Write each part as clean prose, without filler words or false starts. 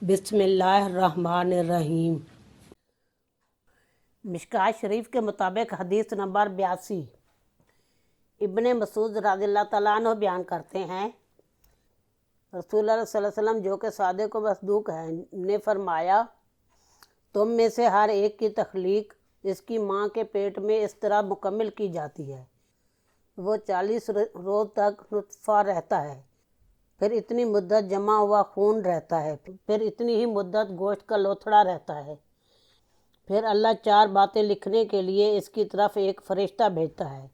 بسم اللہ الرحمن الرحیم۔ مشکوٰۃ شریف کے مطابق حدیث نمبر 82، ابن مسعود رضی اللہ تعالیٰ عنہ بیان کرتے ہیں، رسول اللہ صلی اللہ علیہ وسلم جو کہ صادق و مصدوق ہیں نے فرمایا، تم میں سے ہر ایک کی تخلیق اس کی ماں کے پیٹ میں اس طرح مکمل کی جاتی ہے، وہ 40 روز تک نطفہ رہتا ہے، پھر اتنی مدت جمع ہوا خون رہتا ہے، پھر اتنی ہی مدت گوشت کا لوتھڑا رہتا ہے، پھر اللہ 4 باتیں لکھنے کے لیے اس کی طرف ایک فرشتہ بھیجتا ہے،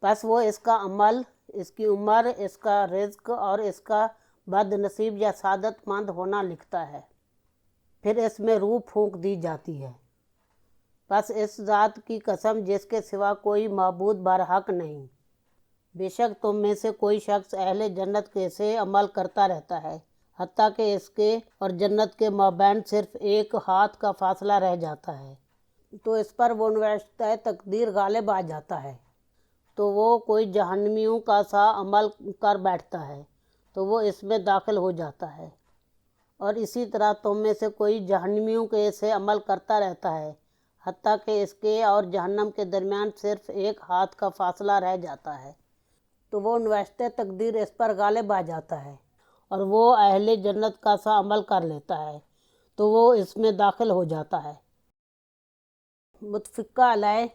پس وہ اس کا عمل، اس کی عمر، اس کا رزق اور اس کا بد نصیب یا سعادت مند ہونا لکھتا ہے، پھر اس میں روح پھونک دی جاتی ہے، پس اس ذات کی قسم جس کے سوا کوئی معبود برحق نہیں، بے شک تم میں سے کوئی شخص اہل جنت کے سے عمل کرتا رہتا ہے حتیٰ کہ اس کے اور جنت کے مابین صرف ایک ہاتھ کا فاصلہ رہ جاتا ہے، تو اس پر وہ نوشتہ تقدیر غالب آ جاتا ہے، تو وہ کوئی جہنمیوں کا سا عمل کر بیٹھتا ہے تو وہ اس میں داخل ہو جاتا ہے، اور اسی طرح تم میں سے کوئی جہنمیوں کے سے عمل کرتا رہتا ہے حتیٰ کہ اس کے اور جہنم کے درمیان صرف ایک ہاتھ کا فاصلہ رہ جاتا ہے، تو وہ نوشتہ تقدیر اس پر غالب آ جاتا ہے اور وہ اہل جنت کا سا عمل کر لیتا ہے تو وہ اس میں داخل ہو جاتا ہے۔ متفقہ علیہ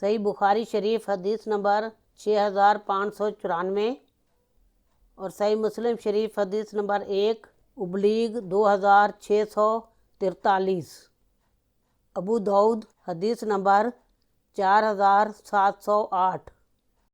صحیح بخاری شریف حدیث نمبر 6594 اور صحیح مسلم شریف حدیث نمبر 1/2643، ابو داؤد حدیث نمبر 4708۔